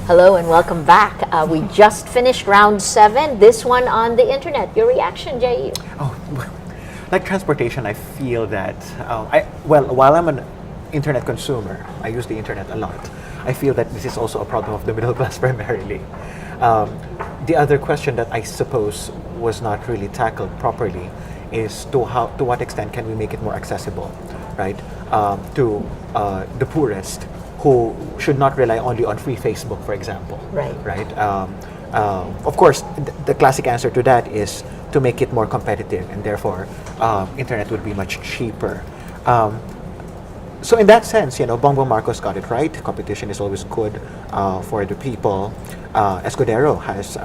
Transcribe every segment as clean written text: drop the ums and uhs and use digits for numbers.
Hello and welcome back. We just finished round 7, this one on the internet. Your reaction, Jay? Oh, like transportation, I feel that, while I'm an internet consumer, I use the internet a lot. I feel that this is also a problem of the middle class primarily. The other question that I suppose was not really tackled properly is to what extent can we make it more accessible, right, to the poorest, who should not rely only on free Facebook, for example. Right. Right. Of course, the classic answer to that is to make it more competitive, and therefore, internet would be much cheaper. So in that sense, Bongbong Marcos got it right. Competition is always good for the people. Escudero has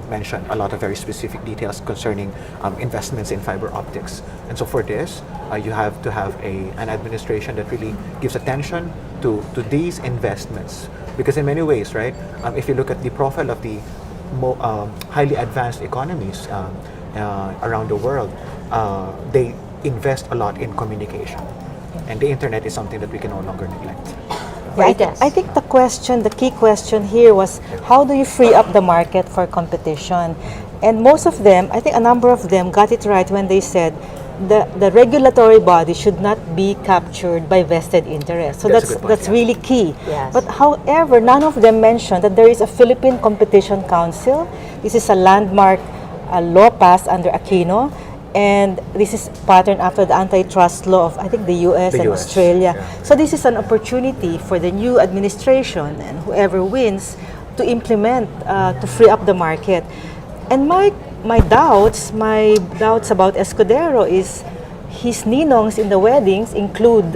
mentioned a lot of very specific details concerning investments in fiber optics. And so for this, you have to have an administration that really gives attention to these investments. Because in many ways, right, if you look at the profile of the highly advanced economies around the world, they invest a lot in communication. And the internet is something that we can no longer neglect. Right. I think the key question here was, how do you free up the market for competition? And most of them, I think a number of them got it right when they said the regulatory body should not be captured by vested interests. So That's a good point, that's yeah. really key. Yes. But however, none of them mentioned that there is a Philippine Competition Council. This is a landmark law passed under Aquino. And this is patterned after the antitrust law of, I think, the US The and US, Australia. yeah. So this is an opportunity for the new administration and whoever wins to implement, to free up the market. And my doubts about Escudero is his ninongs in the weddings include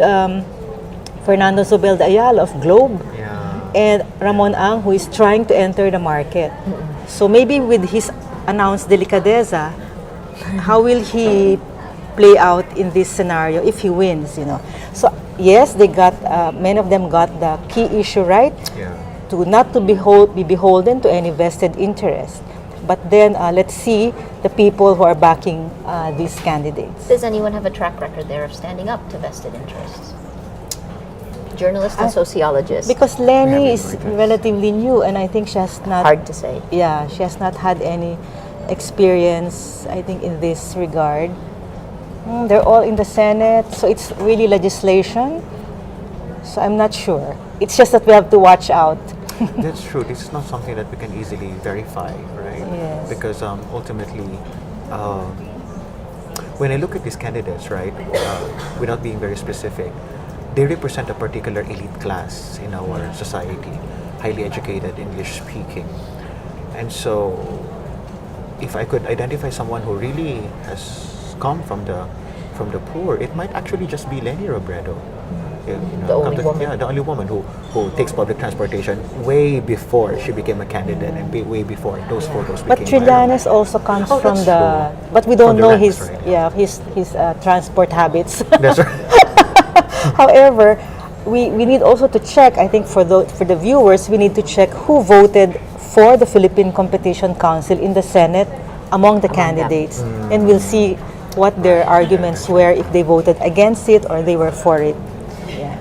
Fernando Zobel de Ayala of Globe Yeah. and Ramon Ang, who is trying to enter the market. So maybe with his announced delicadeza, how will he play out in this scenario if he wins? So yes, they got many of them got the key issue right, Yeah. to not to be beholden to any vested interest. But then let's see the people who are backing these candidates. Does anyone have a track record there of standing up to vested interests? Journalists and sociologists. Because Lenny Yeah, is because- relatively new, and I think she has not. Hard to say. Yeah, she has not had any experience, I think, in this regard. They're all in the Senate, so it's really legislation. So I'm not sure. It's just that we have to watch out. That's true. This is not something that we can easily verify, right? Yes. Because ultimately, when I look at these candidates, right, without being very specific, they represent a particular elite class in our society, highly educated, English speaking. And so, if I could identify someone who really has come from the poor, it might actually just be Leni Robredo. The only woman. Yeah, the only woman who takes public transportation way before she became a candidate and way before those photos But became Trillanes viral. also comes Oh, from that's the. true. But we don't From the know ranks, his right? his transport habits. That's right. However, we need also to check. I think for the viewers, we need to check who voted for the Philippine Competition Council in the Senate among the candidates, and we'll see what their arguments were, if they voted against it or they were for it.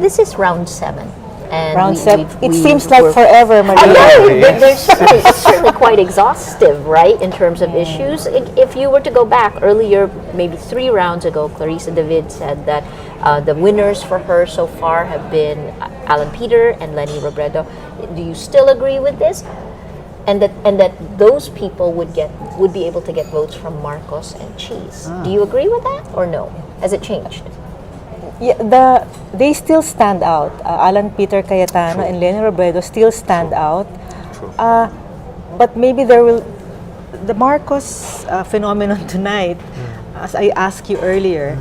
This is round 7. And Round 7. It seems we're- like forever, I Maria. know, Yes. it's certainly quite exhaustive, right, in terms of issues. If you were to go back earlier, maybe 3 rounds ago, Clarissa David said that the winners for her so far have been Alan Peter and Leni Robredo. Do you still agree with this? And that those people would be able to get votes from Marcos and Cheese. Do you agree with that or no? Has it changed? Yeah, they still stand out. Alan Peter Cayetano True. and Leni Robredo still stand out. True. But maybe the Marcos phenomenon tonight, as I asked you earlier,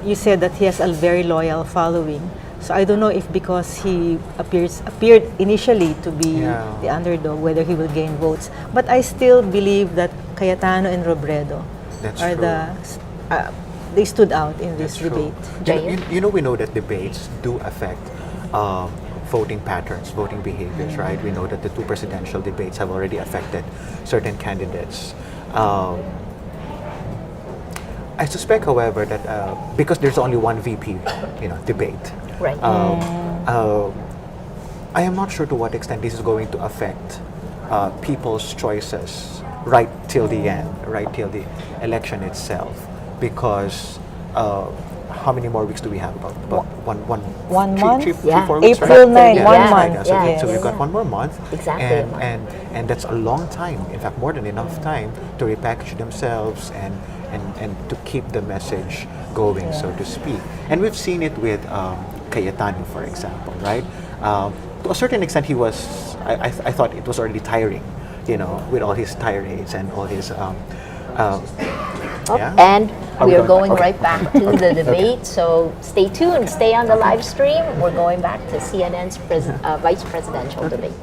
you said that he has a very loyal following. So I don't know if because he appeared initially to be Yeah. the underdog, whether he will gain votes. But I still believe that Cayetano and Robredo That's are true. they stood out in this That's true. debate. Jair? We know that debates do affect voting patterns, voting behaviors, right? We know that the 2 presidential debates have already affected certain candidates. I suspect, however, that because there's only one VP, debate, Right. I am not sure to what extent this is going to affect people's choices right till the end, right till the election itself, because how many more weeks do we have? About one One month? Yeah. 4 weeks, April right? 9, Yeah, 1 that's right, month. yeah. Yes. So we've got one more month. Exactly. And that's a long time. In fact, more than enough time to repackage themselves and to keep the message going, so to speak. And we've seen it with Cayetano, for example, right? To a certain extent, he was. I thought it was already tiring, with all his tirades and all his. Oh, Yeah? and Are we we are going going back? right back to the debate. So stay tuned, stay on the live stream. We're going back to CNN's vice presidential debate.